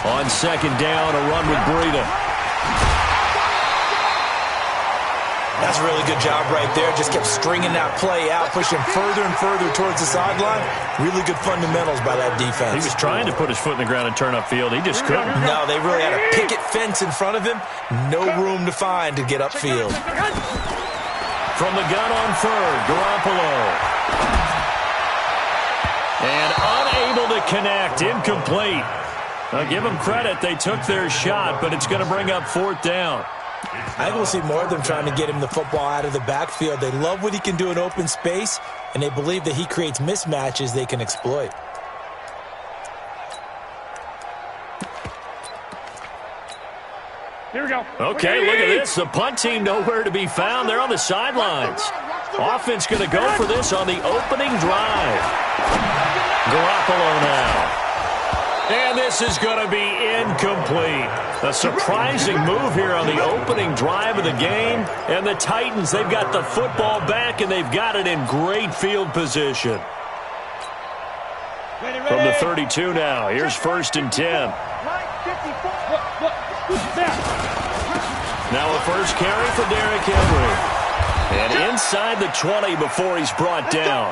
On second down, a run with Breida. That's a really good job right there. Just kept stringing that play out, pushing further and further towards the sideline. Really good fundamentals by that defense. He was trying to put his foot in the ground and turn upfield. He just couldn't. No, they really had a picket fence in front of him. No room to find to get upfield. From the gun on third, Garoppolo. And unable to connect, incomplete. I'll give them credit. They took their shot, but it's going to bring up fourth down. I think we'll see more of them trying to get him the football out of the backfield. They love what he can do in open space, and they believe that he creates mismatches they can exploit. Here we go. Okay, look at this. The punt team nowhere to be found. They're on the sidelines. Offense going to go for this on the opening drive. Garoppolo now. And this is going to be incomplete. A surprising move here on the opening drive of the game. And the Titans, they've got the football back, and they've got it in great field position. From the 32 now, here's 1st and 10. Now a first carry for Derrick Henry. And inside the 20 before he's brought down.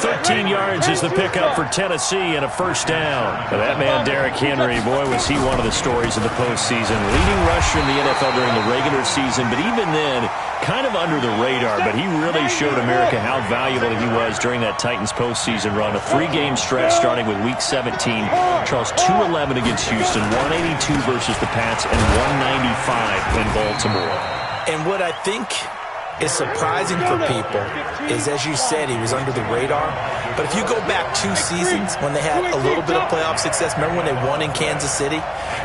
13 yards is the pickup for Tennessee and a first down. That man, Derrick Henry, boy, was he one of the stories of the postseason. Leading rusher in the NFL during the regular season, but even then, kind of under the radar. But he really showed America how valuable he was during that Titans postseason run. A 3-game stretch starting with Week 17. Charles, 211 against Houston, 182 versus the Pats, and 195 in Baltimore. And what I think is surprising for people is, as you said, he was under the radar. But if you go back 2 seasons when they had a little bit of playoff success, remember when they won in Kansas City?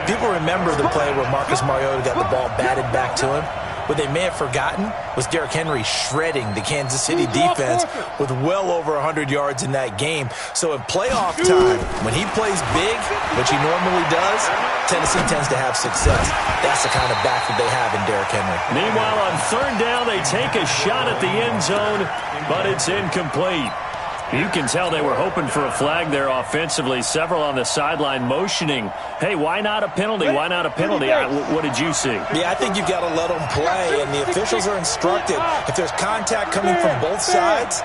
People remember the play where Marcus Mariota got the ball batted back to him. What they may have forgotten was Derrick Henry shredding the Kansas City defense with well over 100 yards in that game. So in playoff time, when he plays big, which he normally does, Tennessee tends to have success. That's the kind of back that they have in Derrick Henry. Meanwhile, on third down, they take a shot at the end zone, but it's incomplete. You can tell they were hoping for a flag there offensively. Several on the sideline motioning, hey, why not a penalty? Why not a penalty? What did you see? Yeah, I think you've got to let them play, and the officials are instructed. If there's contact coming from both sides,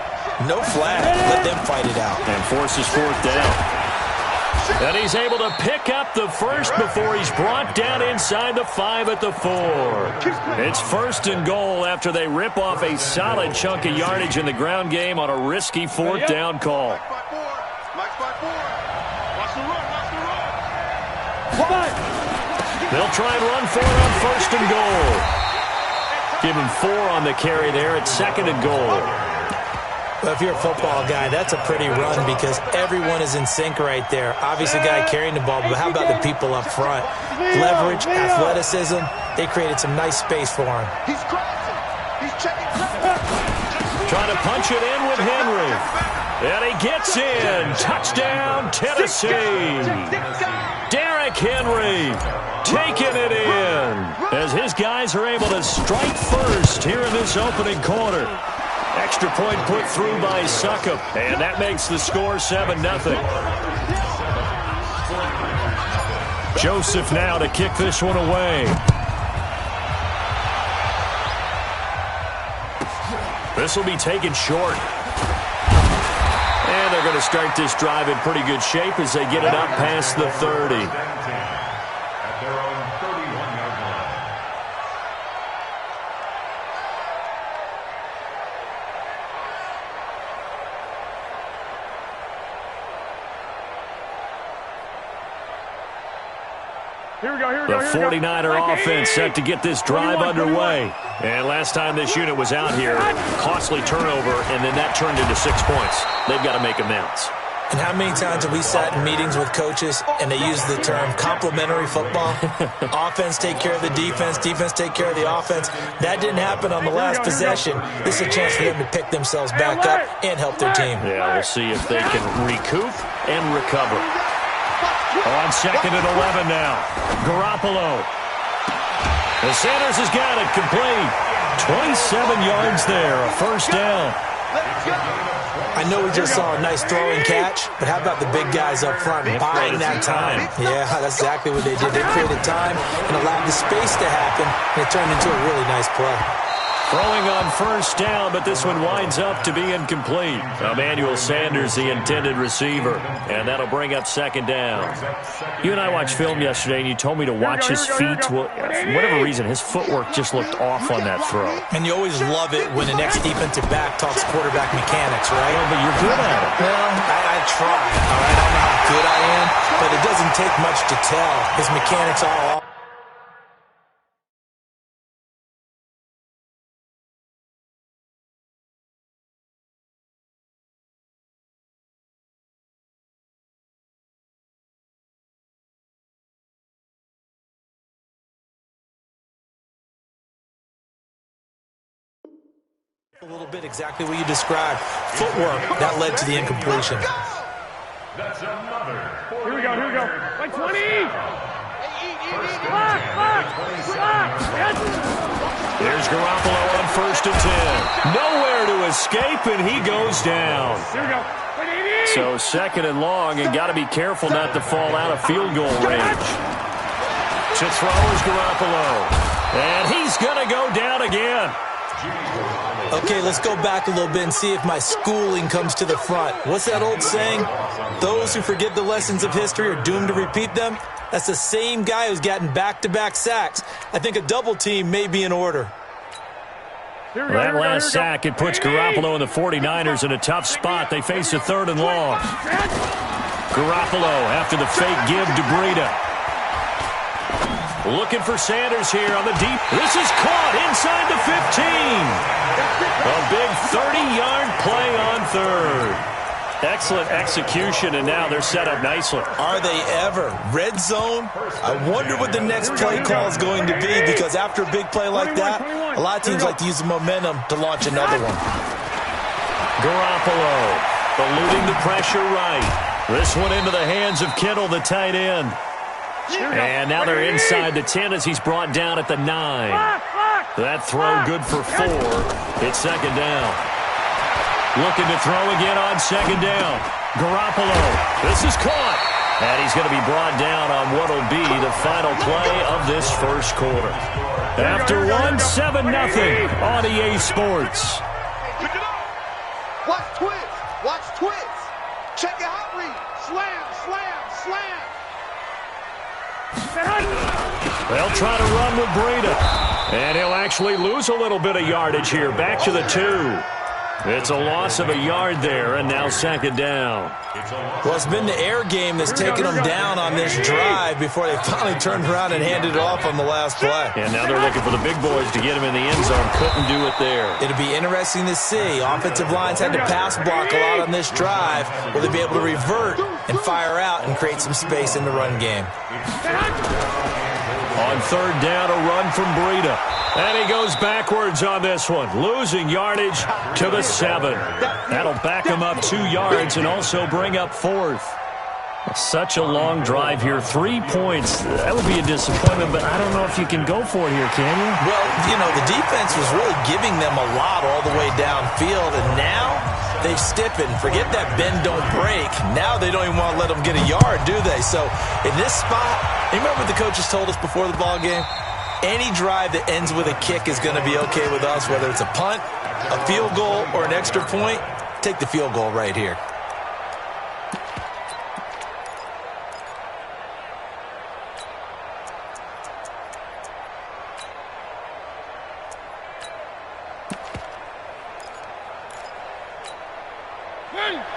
no flag. Let them fight it out. And forces fourth down. And he's able to pick up the first before he's brought down inside the 5 at the 4. It's 1st and goal after they rip off a solid chunk of yardage in the ground game on a risky fourth down call. They'll try and run for it on 1st and goal. Give him 4 on the carry there at 2nd and goal. Well, if you're a football guy, that's a pretty run because everyone is in sync right there. Obviously, the guy carrying the ball, but how about the people up front? Leverage, athleticism, they created some nice space for him. He's crossing. He's checking. Trying to punch it in with Henry. And he gets in. Touchdown, Tennessee. Derrick Henry taking it in as his guys are able to strike first here in this opening quarter. Extra point put through by Succop, and that makes the score 7-0. Joseph now to kick this one away. This will be taken short. And they're going to start this drive in pretty good shape as they get it up past the 30. The 49er offense set to get this drive underway. And last time this unit was out here, costly turnover, and then that turned into 6 points. They've got to make amends. And how many times have we sat in meetings with coaches and they use the term complementary football? Offense take care of the defense, defense take care of the offense. That didn't happen on the last possession. This is a chance for them to pick themselves back up and help their team. Yeah, we'll see if they can recoup and recover. On 2nd and 11 now. Garoppolo. And Sanders has got it complete. 27 yards there, a first down. I know we just saw a nice throw and catch, but how about the big guys up front buying that time? Yeah, that's exactly what they did. They created time and allowed the space to happen, and it turned into a really nice play. Throwing on first down, but this one winds up to be incomplete. Emmanuel Sanders, the intended receiver, and that'll bring up second down. You and I watched film yesterday, and you told me to watch his feet. Well, for whatever reason, his footwork just looked off on that throw. And you always love it when the next defensive back talks quarterback mechanics, right? Well, but you're good at it. Well, I try, all right? I don't know how good I am, but it doesn't take much to tell. His mechanics are all a little bit exactly what you described. Footwork, that led to the incompletion. That's another. Here we go. Like 20. There's Garoppolo on first and 10. Nowhere to escape, and he goes down. Here we go. So second and long, and got to be careful not to fall out of field goal range. To throw is Garoppolo. And he's going to go down again. Okay, let's go back a little bit and see if my schooling comes to the front. What's that old saying? Those who forget the lessons of history are doomed to repeat them. That's the same guy who's gotten back-to-back sacks. I think a double team may be in order. That last sack, it puts Garoppolo and the 49ers in a tough spot. They face a third and long. Garoppolo after the fake give to Breida. Looking for Sanders here on the deep. This is caught inside the 15. A big 30-yard play on third. Excellent execution, and now they're set up nicely. Are they ever? Red zone? I wonder what the next play call is going to be, because after a big play like that, a lot of teams like to use the momentum to launch another one. Garoppolo eluding the pressure right. This one into the hands of Kittle, the tight end. And now they're inside the 10 as he's brought down at the 9. That throw good for 4. It's second down. Looking to throw again on second down. Garoppolo. This is caught. And he's going to be brought down on what will be the final play of this first quarter. After 1-7-0 on EA Sports. Pick it up. Watch twist. Watch twist. Check it out, read. Slam, slam, slam. They'll try to run with Breida. And he'll actually lose a little bit of yardage here. Back to the 2. It's a loss of a yard there, and now second down. Well, it's been the air game that's taken them down on this drive before they finally turned around and handed it off on the last play. And now they're looking for the big boys to get him in the end zone. Couldn't do it there. It'll be interesting to see. Offensive lines had to pass block a lot on this drive. Will they be able to revert and fire out and create some space in the run game? On third down, a run from Breida. And he goes backwards on this one, losing yardage to the 7. That'll back him up 2 yards and also bring up 4th. Such a long drive here. 3 points. That would be a disappointment, but I don't know if you can go for it here, can you? Well, you know, the defense was really giving them a lot all the way downfield, and now they've stiffened. Forget that bend, don't break. Now they don't even want to let them get a yard, do they? So in this spot, you remember what the coaches told us before the ball game? Any drive that ends with a kick is going to be okay with us, whether it's a punt, a field goal, or an extra point. Take the field goal right here.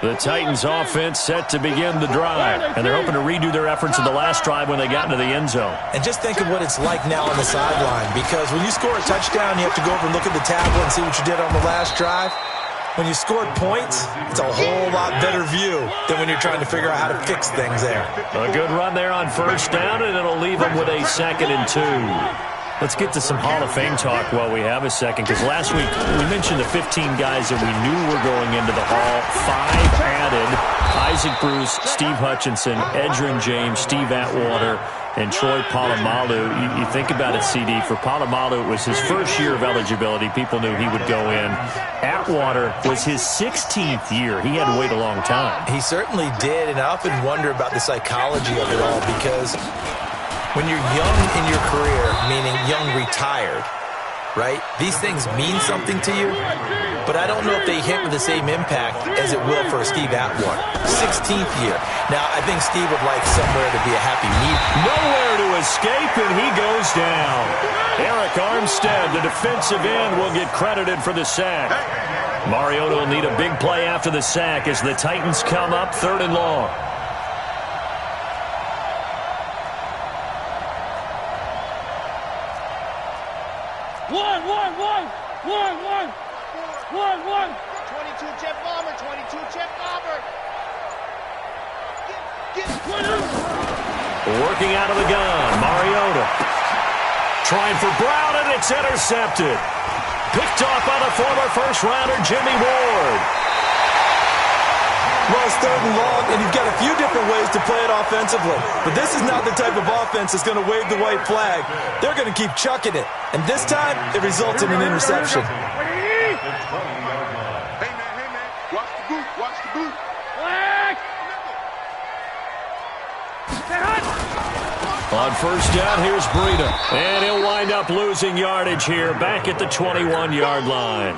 The Titans offense set to begin the drive, and they're hoping to redo their efforts in the last drive when they got into the end zone. And just think of what it's like now on the sideline, because when you score a touchdown, you have to go over and look at the tablet and see what you did on the last drive. When you scored points, it's a whole lot better view than when you're trying to figure out how to fix things there. A good run there on first down, and it'll leave them with a 2nd and 2. Let's get to some Hall of Fame talk while we have a second, because last week we mentioned the 15 guys that we knew were going into the Hall. 5 added: Isaac Bruce, Steve Hutchinson, Edgerrin James, Steve Atwater, And Troy Polamalu, you think about it, CD, for Polamalu, it was his first year of eligibility. People knew he would go in. Atwater was his 16th year. He had to wait a long time. He certainly did, and I often wonder about the psychology of it all, because when you're young in your career, meaning young retired, right, these things mean something to you, but I don't know if they hit with the same impact as it will for Steve Atwater. 16th year. Now, I think Steve would like somewhere to be a happy medium. Nowhere to escape, and he goes down. Eric Armstead, the defensive end, will get credited for the sack. Mariota will need a big play after the sack as the Titans come up 3rd and long. One. 22 Jeff Bomber, 22 Jeff Bomber. Working out of the gun, Mariota. Trying for Brown, and it's intercepted. Picked off by the former first-rounder, Jimmy Ward. Well, it's 3rd and long, and you've got a few different ways to play it offensively. But this is not the type of offense that's going to wave the white flag. They're going to keep chucking it. And this time, it results in an interception. Hey, man. Watch the boot. Watch the boot. On first down, here's Breida. And he'll wind up losing yardage here back at the 21-yard line.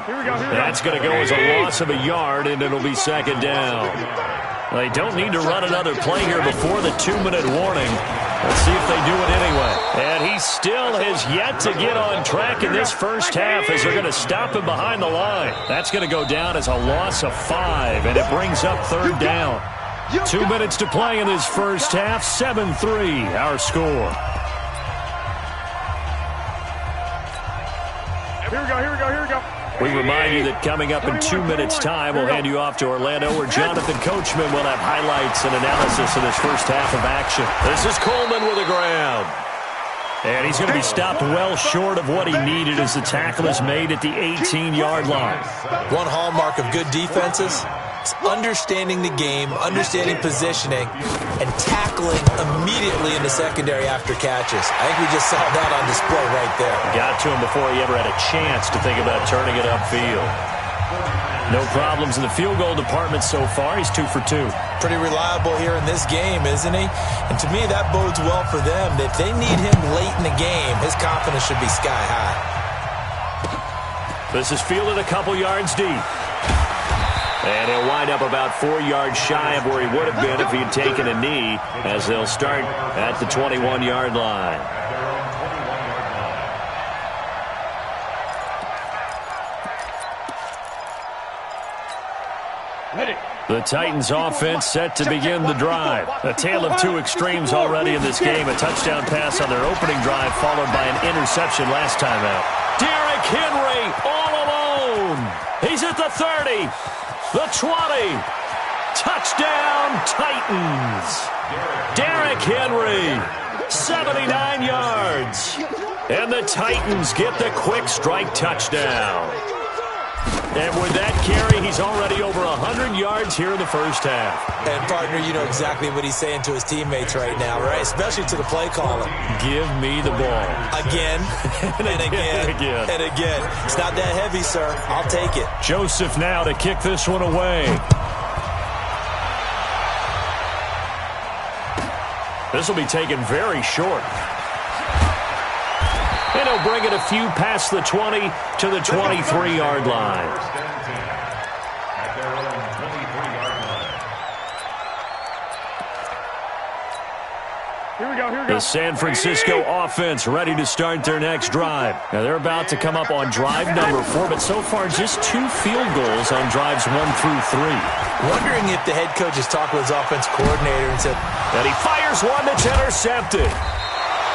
That's going to go as a loss of a yard, and it'll be 2nd down. They don't need to run another play here before the 2-minute warning. Let's see if they do it anyway. And he still has yet to get on track in this first half as they're going to stop him behind the line. That's going to go down as a loss of 5, and it brings up 3rd down. 2 minutes to play in this first half. 7-3, our score. Here we go. We remind you that coming up in 2 minutes' time, we'll hand you off to Orlando, where Jonathan Coachman will have highlights and analysis of this first half of action. This is Coleman with the ground. And he's going to be stopped well short of what he needed as the tackle is made at the 18-yard line. One hallmark of good defenses is understanding the game, understanding positioning, and tackling immediately in the secondary after catches. I think we just saw that on display right there. Got to him before he ever had a chance to think about turning it upfield. No problems in the field goal department so far. He's 2 for 2. Pretty reliable here in this game, isn't he? And to me, that bodes well for them. If they need him late in the game, his confidence should be sky high. This is fielded a couple yards deep. And he'll wind up about 4 yards shy of where he would have been if he'd taken a knee, as they'll start at the 21-yard line. The Titans offense set to begin the drive. A tale of two extremes already in this game. A touchdown pass on their opening drive followed by an interception last time out. Derrick Henry all alone. He's at the 30, the 20. Touchdown Titans. Derrick Henry, 79 yards. And the Titans get the quick strike touchdown. And with that carry, he's already over 100 yards here in the first half. And, partner, you know exactly what he's saying to his teammates right now, right? Especially to the play caller. Give me the ball. Again, and again, and again. It's not that heavy, sir. I'll take it. Joseph now to kick this one away. This will be taken very short. And he'll bring it a few past the 20 to the 23-yard line. Here we go. The San Francisco offense ready to start their next drive. Now they're about to come up on drive number 4, but so far just 2 field goals on drives 1 through 3. Wondering if the head coach has talked with his offense coordinator and said, and he fires one that's intercepted.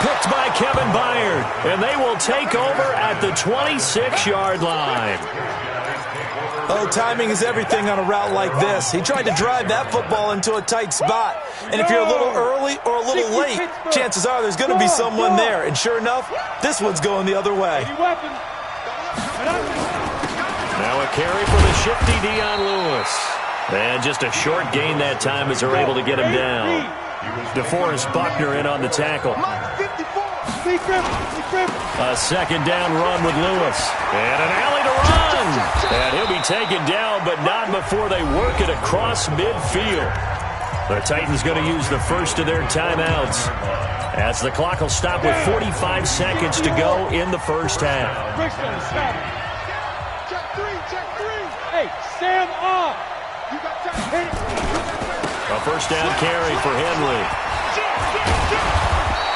Picked by Kevin Byard, and they will take over at the 26-yard line. Oh, timing is everything on a route like this. He tried to drive that football into a tight spot. And if you're a little early or a little late, chances are there's going to be someone there. And sure enough, this one's going the other way. Now a carry for the shifty Dion Lewis. And just a short gain that time as they're able to get him down. DeForest Buckner in on the tackle. A second down run with Lewis. And an alley to run. And he'll be taken down, but not before they work it across midfield. The Titans going to use the first of their timeouts, as the clock will stop with 45 seconds to go in the first half. Check three. Hey, Sam off. A first down carry for Henry.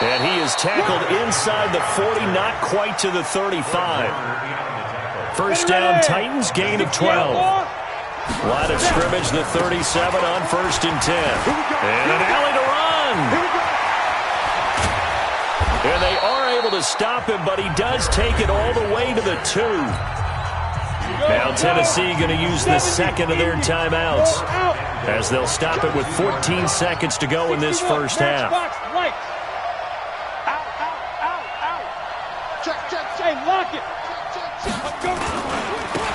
And he is tackled inside the 40, not quite to the 35. First down, Titans, gain of 12. Line of scrimmage, the 37 on 1st and 10. And an alley to run. And they are able to stop him, but he does take it all the way to the 2. Now Tennessee going to use the second of their timeouts, as they'll stop it with 14 seconds to go in this first half.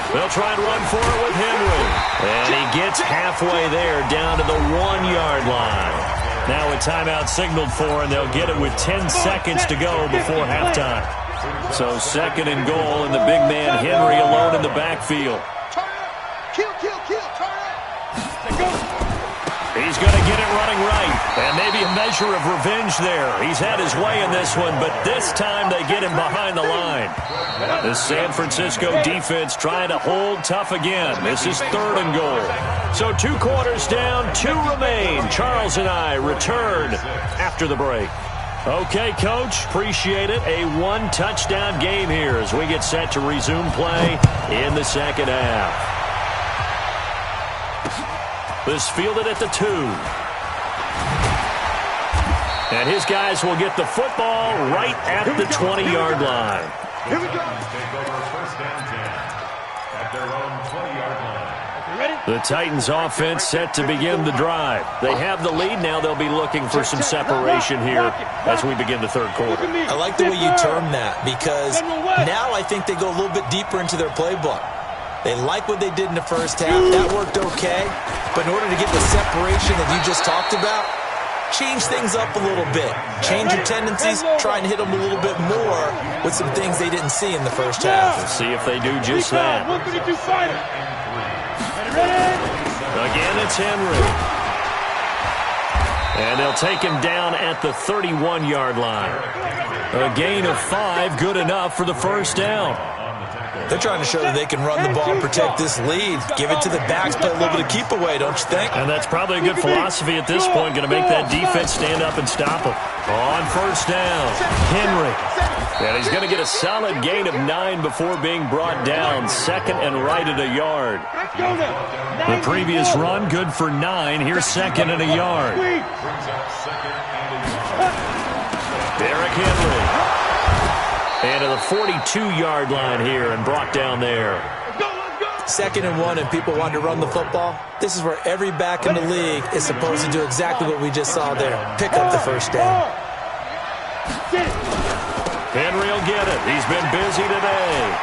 They'll try and run for it with Henry. And he gets halfway there, down to the 1-yard line. Now a timeout signaled for, and they'll get it with 10 seconds to go before halftime. So 2nd and goal, and the big man Henry alone in the backfield. He's going to get it running right, and maybe a measure of revenge there. He's had his way in this one, but this time they get him behind the line. The San Francisco defense trying to hold tough again. This is 3rd and goal. So 2 quarters down, 2 remain. Charles and I return after the break. Okay, Coach, appreciate it. A 1-touchdown game here as we get set to resume play in the second half. This fielded at the 2. And his guys will get the football right at the 20-yard line. Here we go. Take over 1st and 10 at their own 20-yard line. The Titans offense set to begin the drive. They have the lead. Now they'll be looking for some separation here as we begin the 3rd quarter. I like the way you term that, because now I think they go a little bit deeper into their playbook. They like what they did in the first half. That worked okay. But in order to get the separation that you just talked about, change things up a little bit. Change your tendencies. Try and hit them a little bit more with some things they didn't see in the first half. We'll see if they do just that. Again, it's Henry. And they'll take him down at the 31-yard line. A gain of 5, good enough for the first down. They're trying to show that they can run the ball and protect this lead. Give it to the backs, play a little bit of keep away, don't you think? And that's probably a good philosophy at this point. Going to make that defense stand up and stop them. On first down, Henry. And he's going to get a solid gain of 9 before being brought down. 2nd and right at a yard. The previous run, good for 9. Here's 2nd and a yard. Derrick Henry. And to the 42-yard line here and brought down there. 2nd and 1 and people want to run the football. This is where every back in the league is supposed to do exactly what we just saw there. Pick up the first down. Henry will get it. He's been busy today.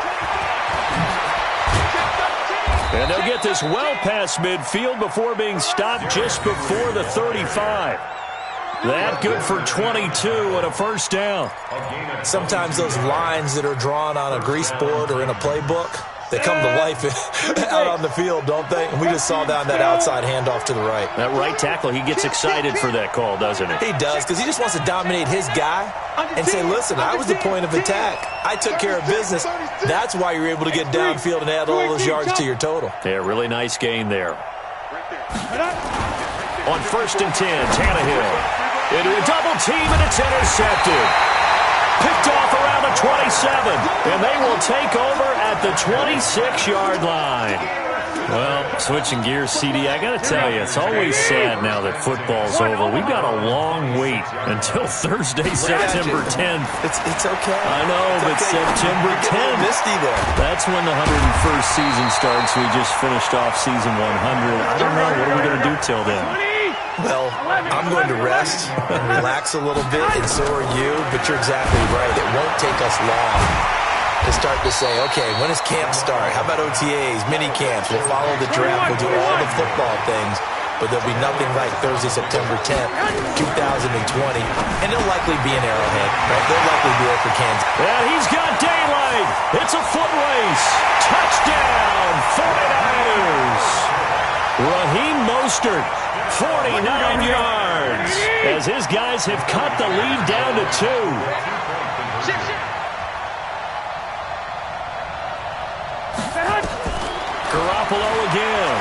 And they'll get this well past midfield before being stopped just before the 35. That good for 22 and a first down. Sometimes those lines that are drawn on a grease board or in a playbook, they come to life out on the field, don't they? And we just saw down that outside handoff to the right. That right tackle, he gets excited for that call, doesn't he? He does, because he just wants to dominate his guy and say, listen, I was the point of attack. I took care of business. That's why you're able to get downfield and add all those yards to your total. Yeah, really nice gain there. On 1st and 10, Tannehill. Into a double team, and it's intercepted. Picked off around the 27, and they will take over at the 26-yard line. Well, switching gears, CD, I got to tell you, it's always sad now that football's over. We've got a long wait until Thursday, September 10th. It's okay. I know, but September 10th. Misty there. That's when the 101st season starts. We just finished off season 100. I don't know. What are we going to do till then? Well, I'm going to rest and relax a little bit, and so are you, but you're exactly right. It won't take us long to start to say, okay, when does camp start? How about OTAs, mini camps? We'll follow the draft. We'll do all the football things. but there'll be nothing like Thursday, September 10th, 2020, and it'll likely be an Arrowhead, right? They'll likely be there for Kansas. And he's got daylight. It's a foot race. Touchdown, 49ers. Raheem Mostert, 49 yards, as his guys have cut the lead down to 2. Garoppolo again.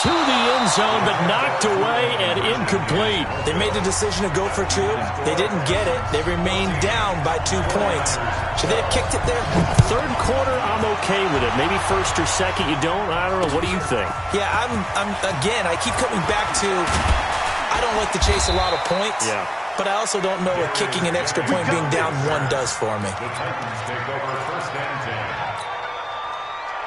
To the end zone, but knocked away and incomplete. They made the decision to go for 2. They didn't get it. They remained down by 2 points. Should they have kicked it there? Third quarter, I'm okay with it. Maybe first or second, you don't? I don't know. What do you think? Yeah, again, I keep coming back to, I don't like to chase a lot of points. Yeah. But I also don't know what kicking an extra point being down 1 does for me.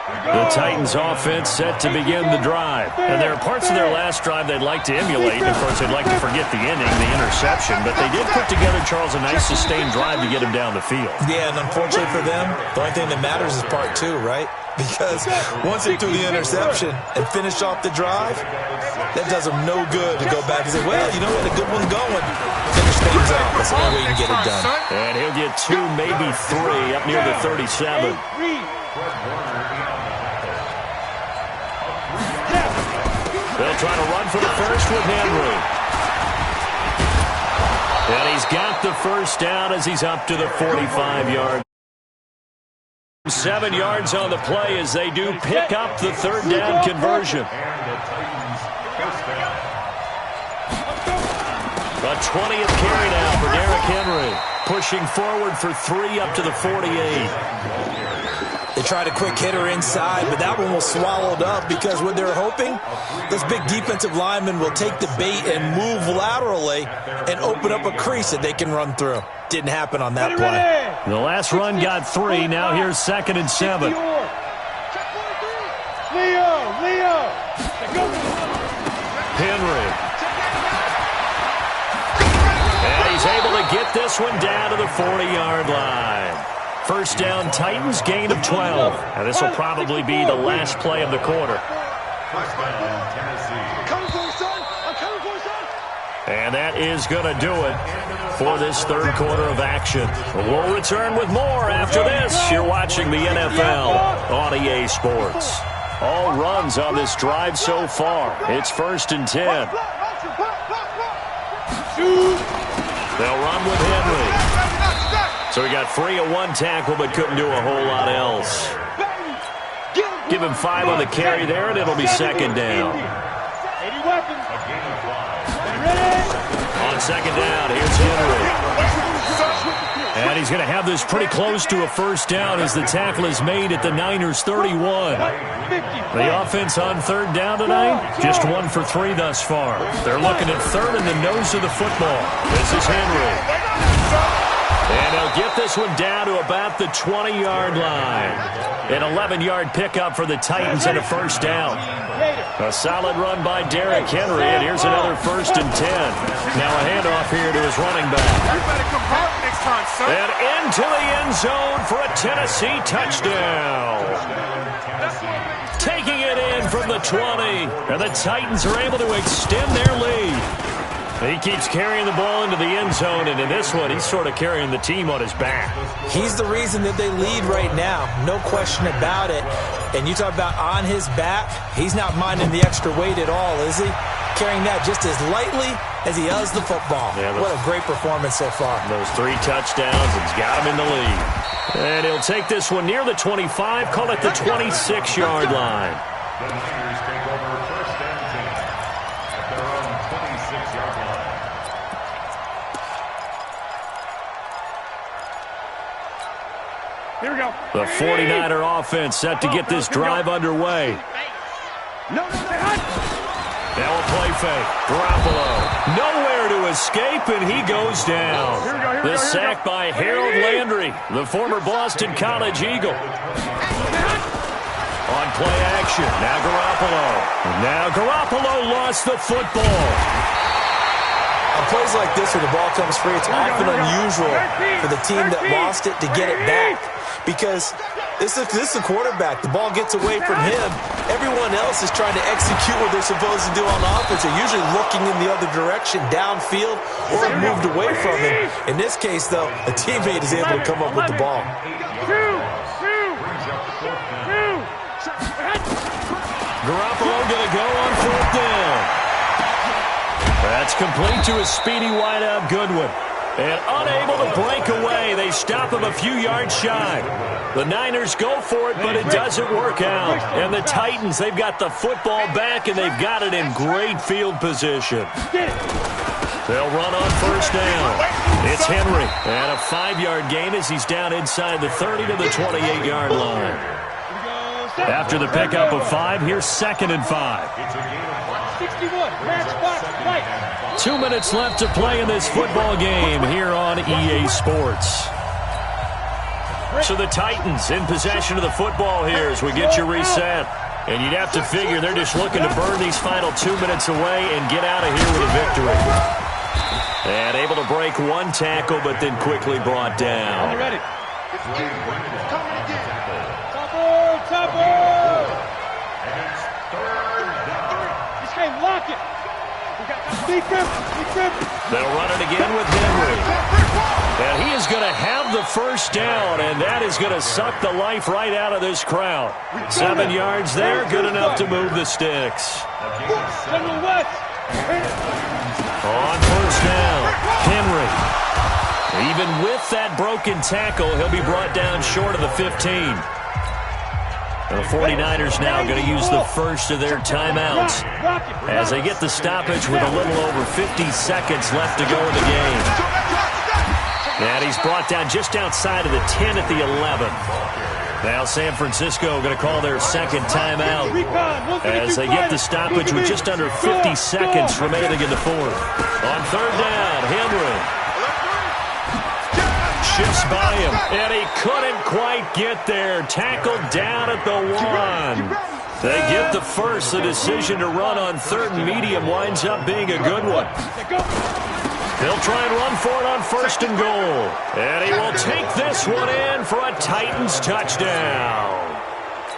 The Titans offense set to begin the drive. And there are parts of their last drive they'd like to emulate. Of course, they'd like to forget the inning, the interception. But they did put together, Charles, a nice sustained drive to get him down the field. Yeah, and unfortunately for them, the only thing that matters is part 2, right? Because once they threw the interception and finished off the drive, that does them no good to go back and say, well, you know what, a good one going. Finish things off. That's the only way you can get it done. And he'll get 2, maybe 3, up near the 37. They'll try to run for the first with Henry. And he's got the first down as he's up to the 45-yard. 7 yards on the play as they do pick up the third down conversion. A 20th carry now for Derrick Henry. Pushing forward for 3 up to the 48. They tried a quick hitter inside, but that one was swallowed up because what they're hoping, this big defensive lineman will take the bait and move laterally and open up a crease that they can run through. Didn't happen on that play. The last run got 3. Now here's 2nd and 7. Henry. And he's able to get this one down to the 40-yard line. First down, Titans, gain of 12. And this will probably be the last play of the quarter. And that is going to do it for this third quarter of action. We'll return with more after this. You're watching the NFL on EA Sports. All runs on this drive so far. It's 1st and 10. They'll run with Henry. So he got free of 1 tackle, but couldn't do a whole lot else. Give him 5 on the carry there, and it'll be 2nd down. On 2nd down, here's Henry. And he's going to have this pretty close to a first down as the tackle is made at the Niners' 31. The offense on 3rd down tonight, just 1 for 3 thus far. They're looking at 3rd in the nose of the football. This is Henry. And they'll get this one down to about the 20-yard line. An 11-yard pickup for the Titans and a first down. A solid run by Derrick Henry, and here's another 1st and 10. Now a handoff here to his running back. And into the end zone for a Tennessee touchdown. Taking it in from the 20, and the Titans are able to extend their lead. He keeps carrying the ball into the end zone, and in this one, he's sort of carrying the team on his back. He's the reason that they lead right now, no question about it. And you talk about on his back, he's not minding the extra weight at all, is he? Carrying that just as lightly as he does the football. Yeah, what a great performance so far. Those 3 touchdowns, it's got him in the lead. And he'll take this one near the 25, call it the 26-yard line. The Niners take over 1st and 10 at their own 26-yard line. Here we go. The 49er offense set to get this drive underway. Now a play fake. Garoppolo nowhere to escape, and he goes down. The sack by Harold Landry, the former Boston College Eagle. On play action, now Garoppolo. Now Garoppolo lost the football. On plays like this where the ball comes free, it's often unusual for the team that lost it to get it back because this is the quarterback. The ball gets away from him. Everyone else is trying to execute what they're supposed to do on offense. They're usually looking in the other direction, downfield, or moved away from him. In this case, though, a teammate is able to come up with the ball. Garoppolo going to go on 4th down. That's complete to a speedy wideout Goodwin. And unable to break away, they stop him a few yards shy. The Niners go for it, but it doesn't work out. And the Titans, they've got the football back, and they've got it in great field position. They'll run on 1st down. It's Henry. And a 5-yard gain as he's down inside the 30 to the 28-yard line. After the pickup of 5, here's 2nd and 5. 2 minutes left to play in this football game here on EA Sports. So the Titans in possession of the football here as we get you reset. And you'd have to figure they're just looking to burn these final 2 minutes away and get out of here with a victory. And able to break one tackle, but then quickly brought down. Ready. Lock it. They'll run it again with Henry. And he is going to have the 1st down, and that is going to suck the life right out of this crowd. 7 yards there, good enough to move the sticks. On 1st down, Henry. Even with that broken tackle, he'll be brought down short of the 15. The 49ers now going to use the first of their timeouts as they get the stoppage with a little over 50 seconds left to go in the game. And he's brought down just outside of the 10 at the 11. Now San Francisco going to call their 2nd timeout as they get the stoppage with just under 50 seconds remaining in the 4th. On 3rd down, Henry shifts by him, and he couldn't quite get there. Tackled down at the 1. They get the first. The decision to run on 3rd and medium winds up being a good one. They'll try and run for it on 1st and goal. And he will take this one in for a Titans touchdown.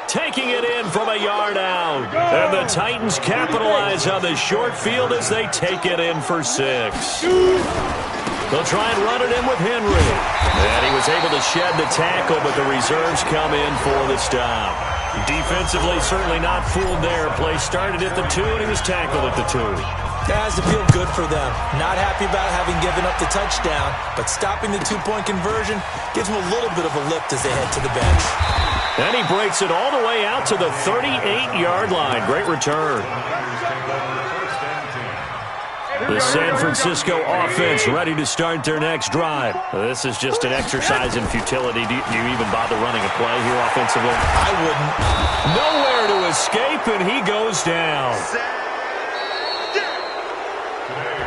Taking it in from a yard out. And the Titans capitalize on the short field as they take it in for 6. They'll try and run it in with Henry. And he was able to shed the tackle, but the reserves come in for the stop. Defensively, certainly not fooled there. Play started at the 2, and he was tackled at the 2. That has to feel good for them. Not happy about having given up the touchdown, but stopping the 2-point conversion gives them a little bit of a lift as they head to the bench. And he breaks it all the way out to the 38-yard line. Great return. The San Francisco offense ready to start their next drive. This is just an exercise in futility. Do you even bother running a play here offensively? I wouldn't. Nowhere to escape, and he goes down.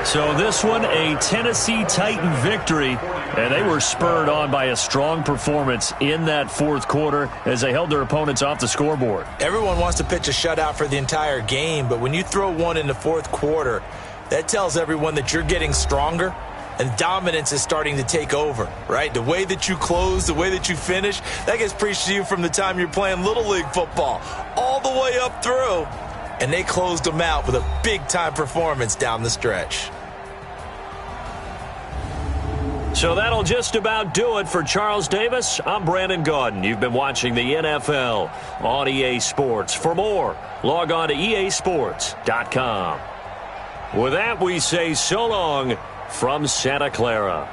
So this one, a Tennessee Titan victory, and they were spurred on by a strong performance in that 4th quarter as they held their opponents off the scoreboard. Everyone wants to pitch a shutout for the entire game, but when you throw one in the 4th quarter, that tells everyone that you're getting stronger and dominance is starting to take over, right? The way that you close, the way that you finish, that gets preached to you from the time you're playing Little League football all the way up through. And they closed them out with a big-time performance down the stretch. So that'll just about do it for Charles Davis. I'm Brandon Gaudin. You've been watching the NFL on EA Sports. For more, log on to easports.com. With that, we say so long from Santa Clara.